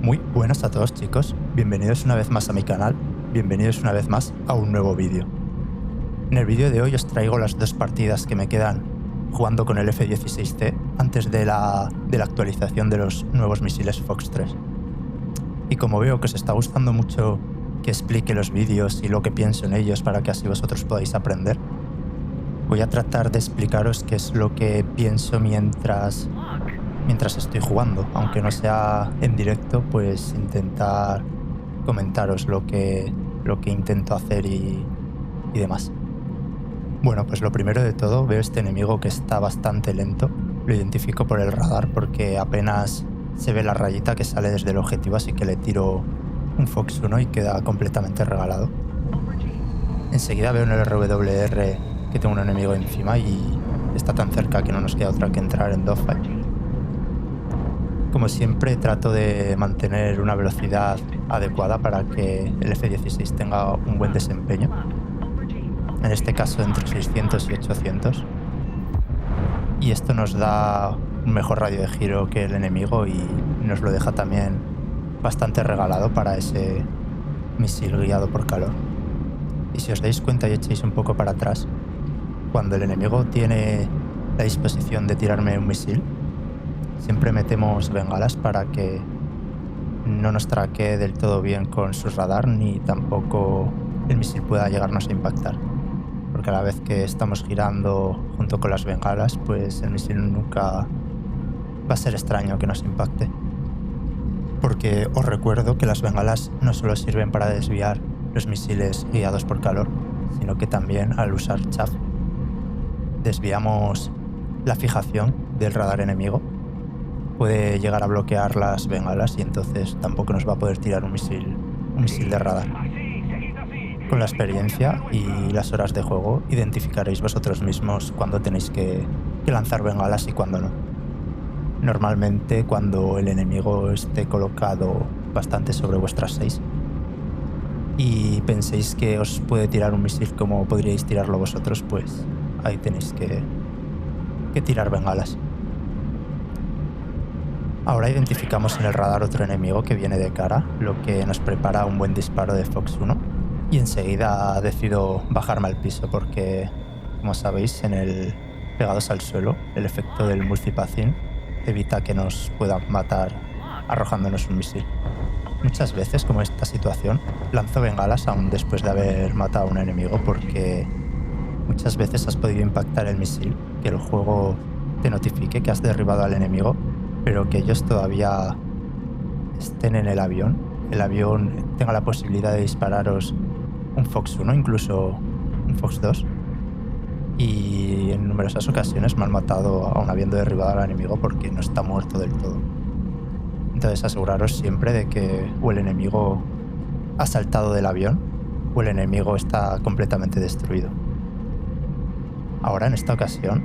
Muy buenas a todos, chicos, bienvenidos una vez más a mi canal, bienvenidos una vez más a un nuevo vídeo. En el vídeo de hoy os traigo las dos partidas que me quedan jugando con el F-16C antes de la actualización de los nuevos misiles Fox 3. Y como veo que os está gustando mucho que explique los vídeos y lo que pienso en ellos para que así vosotros podáis aprender, voy a tratar de explicaros qué es lo que pienso mientras estoy jugando, aunque no sea en directo, pues intentar comentaros lo que intento hacer y demás. Bueno, pues lo primero de todo, veo este enemigo que está bastante lento, lo identifico por el radar porque apenas se ve la rayita que sale desde el objetivo, así que le tiro un Fox 1 y queda completamente regalado. Enseguida veo en el RWR que tengo un enemigo encima y está tan cerca que no nos queda otra que entrar en dogfight. Como siempre, trato de mantener una velocidad adecuada para que el F-16 tenga un buen desempeño. En este caso, entre 600 y 800. Y esto nos da un mejor radio de giro que el enemigo y nos lo deja también bastante regalado para ese misil guiado por calor. Y si os dais cuenta y echáis un poco para atrás, cuando el enemigo tiene la disposición de tirarme un misil, siempre metemos bengalas para que no nos traquee del todo bien con su radar ni tampoco el misil pueda llegarnos a impactar. Porque a la vez que estamos girando junto con las bengalas, pues el misil nunca va a ser extraño que nos impacte. Porque os recuerdo que las bengalas no solo sirven para desviar los misiles guiados por calor, sino que también al usar chaff desviamos la fijación del radar enemigo. Puede llegar a bloquear las bengalas y entonces tampoco nos va a poder tirar un misil de radar. Con la experiencia y las horas de juego identificaréis vosotros mismos cuando tenéis que lanzar bengalas y cuando no. Normalmente cuando el enemigo esté colocado bastante sobre vuestras 6 y penséis que os puede tirar un misil como podríais tirarlo vosotros, pues ahí tenéis que tirar bengalas. Ahora identificamos en el radar otro enemigo que viene de cara, lo que nos prepara un buen disparo de Fox 1. Y enseguida decido bajarme al piso porque, como sabéis, pegados al suelo, el efecto del multipathing evita que nos puedan matar arrojándonos un misil. Muchas veces, como esta situación, lanzo bengalas aún después de haber matado a un enemigo porque muchas veces has podido impactar el misil, que el juego te notifique que has derribado al enemigo, pero que ellos todavía estén en el avión tenga la posibilidad de dispararos un Fox 1, incluso un Fox 2. Y en numerosas ocasiones me han matado aún habiendo derribado al enemigo porque no está muerto del todo. Entonces aseguraros siempre de que o el enemigo ha saltado del avión o el enemigo está completamente destruido. Ahora, en esta ocasión,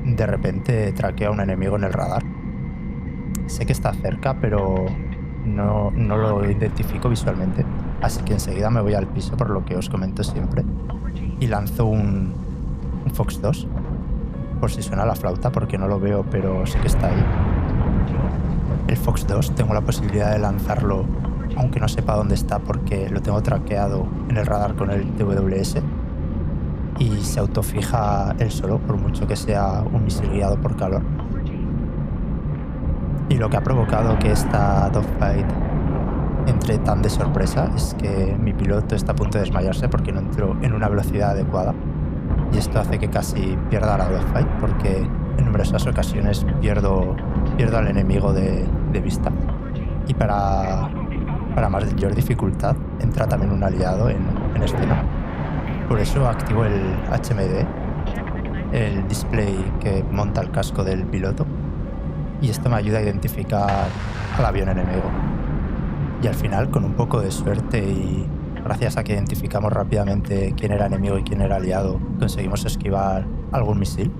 de repente traqueo a un enemigo en el radar. Sé que está cerca, pero no lo identifico visualmente, así que enseguida me voy al piso, por lo que os comento siempre, y lanzo un Fox 2, por si suena la flauta, porque no lo veo, pero sé que está ahí. El Fox 2 tengo la posibilidad de lanzarlo aunque no sepa dónde está, porque lo tengo traqueado en el radar con el TWS y se autofija él solo, por mucho que sea un misil guiado por calor. Y lo que ha provocado que esta dogfight entre tan de sorpresa es que mi piloto está a punto de desmayarse porque no entró en una velocidad adecuada, y esto hace que casi pierda la dogfight porque en numerosas ocasiones pierdo al enemigo de vista. Y para mayor dificultad entra también un aliado en escena. Por eso activo el HMD, el display que monta el casco del piloto, y esto me ayuda a identificar al avión enemigo. Y al final, con un poco de suerte y gracias a que identificamos rápidamente quién era enemigo y quién era aliado, conseguimos esquivar algún misil,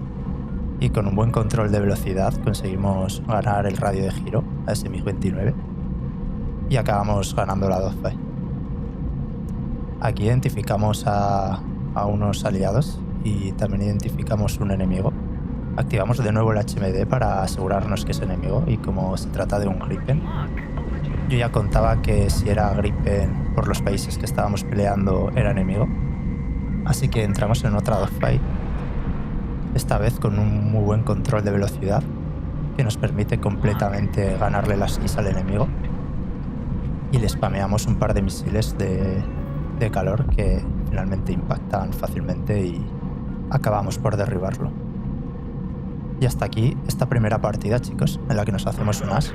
y con un buen control de velocidad conseguimos ganar el radio de giro a ese MiG-29 y acabamos ganando la dogfight. Aquí identificamos a unos aliados y también identificamos un enemigo. Activamos de nuevo el HMD para asegurarnos que es enemigo, y como se trata de un Gripen, Yo ya contaba que si era Gripen por los países que estábamos peleando era enemigo. Así que entramos en otra dogfight, esta vez con un muy buen control de velocidad que nos permite completamente ganarle las keys al enemigo. Y le spameamos un par de misiles de calor que finalmente impactan fácilmente y acabamos por derribarlo. Y hasta aquí esta primera partida, chicos, en la que nos hacemos un as,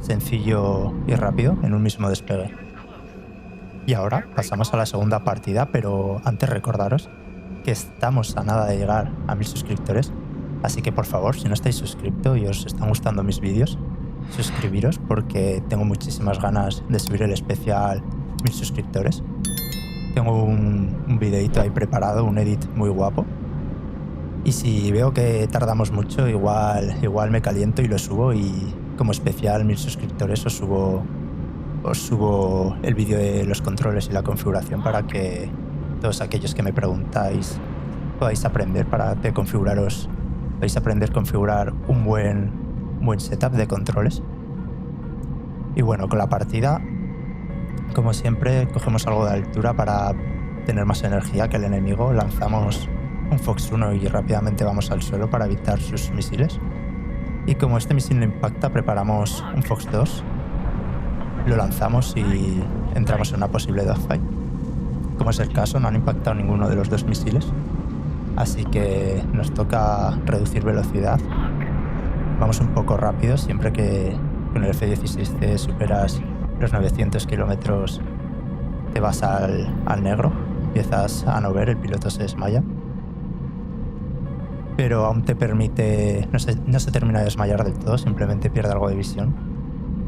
sencillo y rápido en un mismo despegue. Y ahora pasamos a la segunda partida, pero antes recordaros que estamos a nada de llegar a 1000 suscriptores, así que por favor, si no estáis suscritos y os están gustando mis vídeos, suscribiros porque tengo muchísimas ganas de subir el especial 1000 suscriptores. Tengo un videito ahí preparado, un edit muy guapo. Y si veo que tardamos mucho, igual me caliento y lo subo, y como especial 1000 suscriptores os subo el vídeo de los controles y la configuración para que todos aquellos que me preguntáis podáis aprender podéis aprender a configurar un buen setup de controles. Y bueno, con la partida, como siempre, cogemos algo de altura para tener más energía que el enemigo, lanzamos un Fox 1 y rápidamente vamos al suelo para evitar sus misiles. Y como este misil no impacta, preparamos un Fox 2, lo lanzamos y entramos en una posible dogfight. Como es el caso, no han impactado ninguno de los dos misiles, así que nos toca reducir velocidad. Vamos un poco rápido, siempre que con el F-16C superas los 900 kilómetros te vas al negro, empiezas a no ver, el piloto se desmaya. Pero aún te permite, no se termina de desmayar del todo, simplemente pierde algo de visión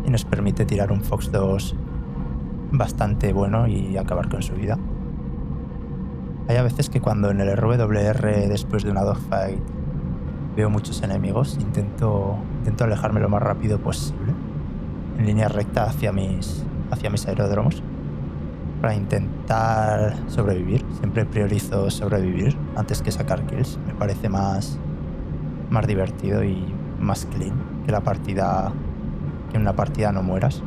y nos permite tirar un Fox 2 bastante bueno y acabar con su vida. Hay a veces que cuando en el RWR, después de una dogfight, veo muchos enemigos, intento alejarme lo más rápido posible, en línea recta hacia mis aeródromos, para intentar sobrevivir. Siempre priorizo sobrevivir antes que sacar kills. Me parece más divertido y más clean que en una partida no mueras,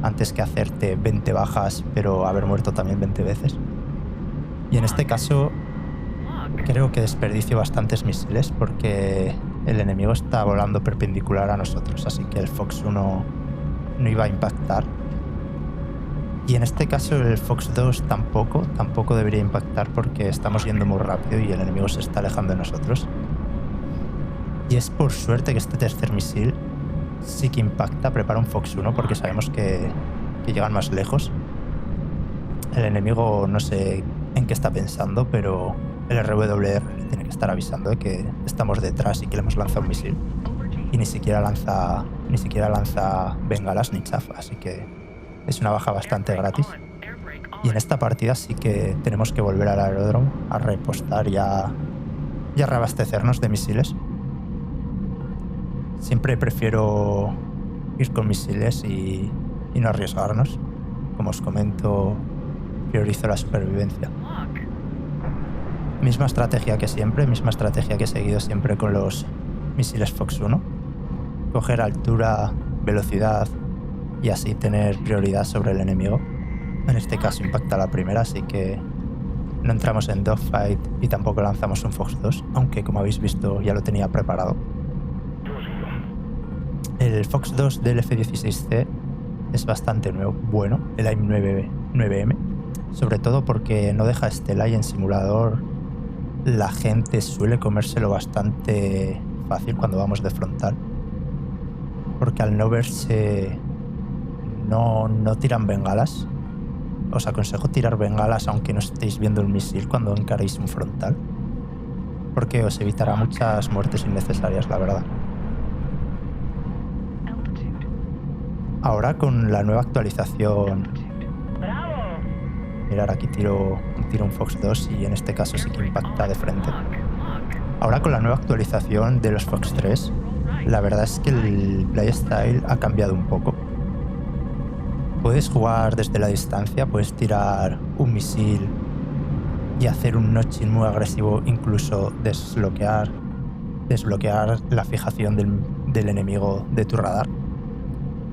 antes que hacerte 20 bajas pero haber muerto también 20 veces. Y en este caso creo que desperdicio bastantes misiles porque el enemigo está volando perpendicular a nosotros, así que el Fox 1 no iba a impactar. Y en este caso el Fox 2 tampoco debería impactar porque estamos yendo muy rápido y el enemigo se está alejando de nosotros. Y es por suerte que este tercer misil sí que impacta. Prepara un Fox 1 porque sabemos que llegan más lejos. El enemigo no sé en qué está pensando, pero el RWR tiene que estar avisando de que estamos detrás y que le hemos lanzado un misil. Y ni siquiera lanza bengalas ni chafa, así que es una baja bastante gratis. Y en esta partida sí que tenemos que volver al aeródromo a repostar y a reabastecernos de misiles. Siempre prefiero ir con misiles y no arriesgarnos. Como os comento, priorizo la supervivencia. Misma estrategia que siempre, misma estrategia que he seguido siempre con los misiles Fox 1. Coger altura, velocidad y así tener prioridad sobre el enemigo. En este caso impacta la primera, así que no entramos en dogfight y tampoco lanzamos un Fox 2, aunque como habéis visto ya lo tenía preparado. El Fox 2 del F-16C es bastante bueno, el AIM 9M, sobre todo porque no deja estela y en simulador la gente suele comérselo bastante fácil cuando vamos de frontal, porque al no verse no tiran bengalas. Os aconsejo tirar bengalas aunque no estéis viendo el misil cuando encaréis un frontal, porque os evitará muchas muertes innecesarias, la verdad. Ahora con la nueva actualización, mirad, aquí tiro un Fox 2 y en este caso sí que impacta de frente. Ahora con la nueva actualización de los Fox 3, la verdad es que el playstyle ha cambiado un poco. Puedes jugar desde la distancia, puedes tirar un misil y hacer un notching muy agresivo, incluso desbloquear la fijación del enemigo de tu radar.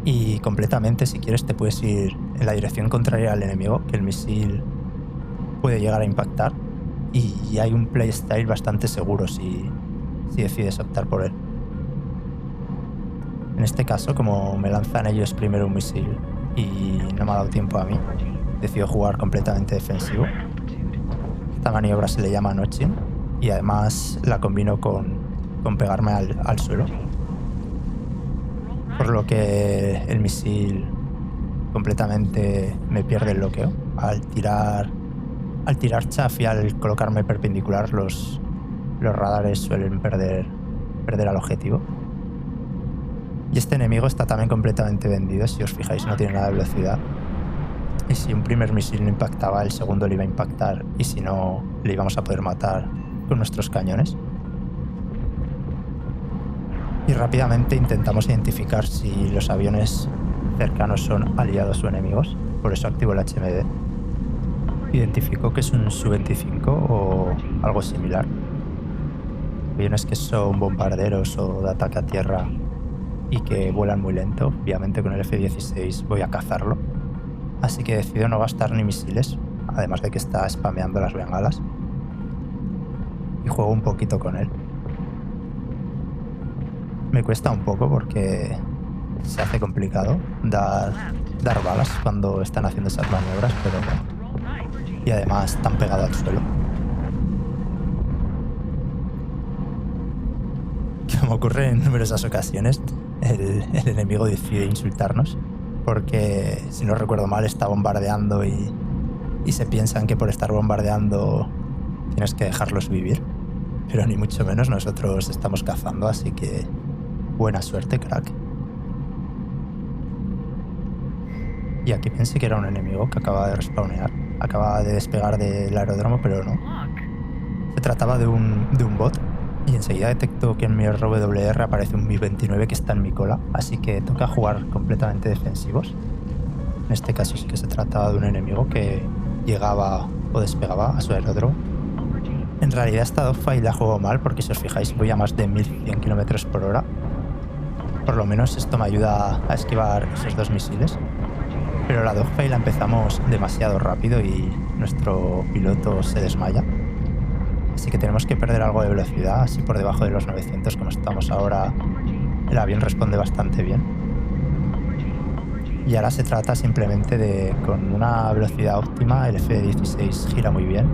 Y completamente, si quieres, te puedes ir en la dirección contraria al enemigo, que el misil puede llegar a impactar. Y hay un playstyle bastante seguro si decides optar por él. En este caso, como me lanzan ellos primero un misil y no me ha dado tiempo a mí, decido jugar completamente defensivo. Esta maniobra se le llama notching y además la combino con pegarme al suelo. Por lo que el misil completamente me pierde el bloqueo. Al tirar chaff y al colocarme perpendicular, los radares suelen perder al objetivo. Y este enemigo está también completamente vendido, si os fijáis no tiene nada de velocidad. Y si un primer misil no impactaba, el segundo le iba a impactar, y si no, le íbamos a poder matar con nuestros cañones. Y rápidamente intentamos identificar si los aviones cercanos son aliados o enemigos, por eso activo el HMD. Identifico que es un Su-25 o algo similar. Aviones que son bombarderos o de ataque a tierra y que vuelan muy lento. Obviamente con el F-16 voy a cazarlo, así que decido no gastar ni misiles, además de que está spameando las bengalas, y juego un poquito con él. Me cuesta un poco porque se hace complicado dar balas cuando están haciendo esas maniobras, pero y además tan pegado al suelo. Como ocurre en numerosas ocasiones, el enemigo decide insultarnos porque, si no recuerdo mal, está bombardeando y se piensan que por estar bombardeando tienes que dejarlos vivir, pero ni mucho menos, nosotros estamos cazando, así que buena suerte, crack. Y aquí pensé que era un enemigo que acaba de respawnear, acaba de despegar del aeródromo, pero no. Se trataba de un bot. Y enseguida detecto que en mi RWR aparece un Mi-29 que está en mi cola, así que toca jugar completamente defensivos. En este caso sí que se trataba de un enemigo que llegaba o despegaba a su aeródromo. En realidad esta dogfight la juego mal porque, si os fijáis, voy a más de 1100 km por hora. Por lo menos esto me ayuda a esquivar esos dos misiles. Pero la dogfight la empezamos demasiado rápido y nuestro piloto se desmaya. Así que tenemos que perder algo de velocidad, así por debajo de los 900 como estamos ahora, el avión responde bastante bien. Y ahora se trata simplemente de, con una velocidad óptima, el F-16 gira muy bien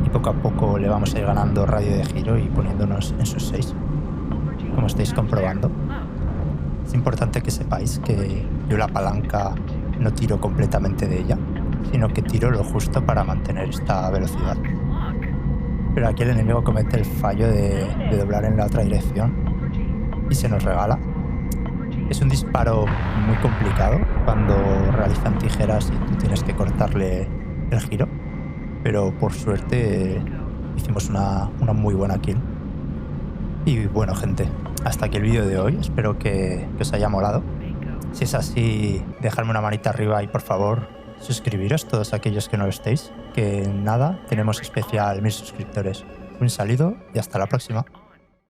y poco a poco le vamos a ir ganando radio de giro y poniéndonos en sus 6, como estáis comprobando. Es importante que sepáis que yo la palanca no tiro completamente de ella, sino que tiro lo justo para mantener esta velocidad. Pero aquí el enemigo comete el fallo de doblar en la otra dirección y se nos regala. Es un disparo muy complicado cuando realizan tijeras y tú tienes que cortarle el giro, pero por suerte hicimos una muy buena kill. Y bueno, gente, hasta aquí el vídeo de hoy. Espero que os haya molado. Si es así, dejadme una manita arriba y, por favor, suscribiros todos aquellos que no lo estéis, que nada, tenemos especial 1000 suscriptores. Un saludo y hasta la próxima.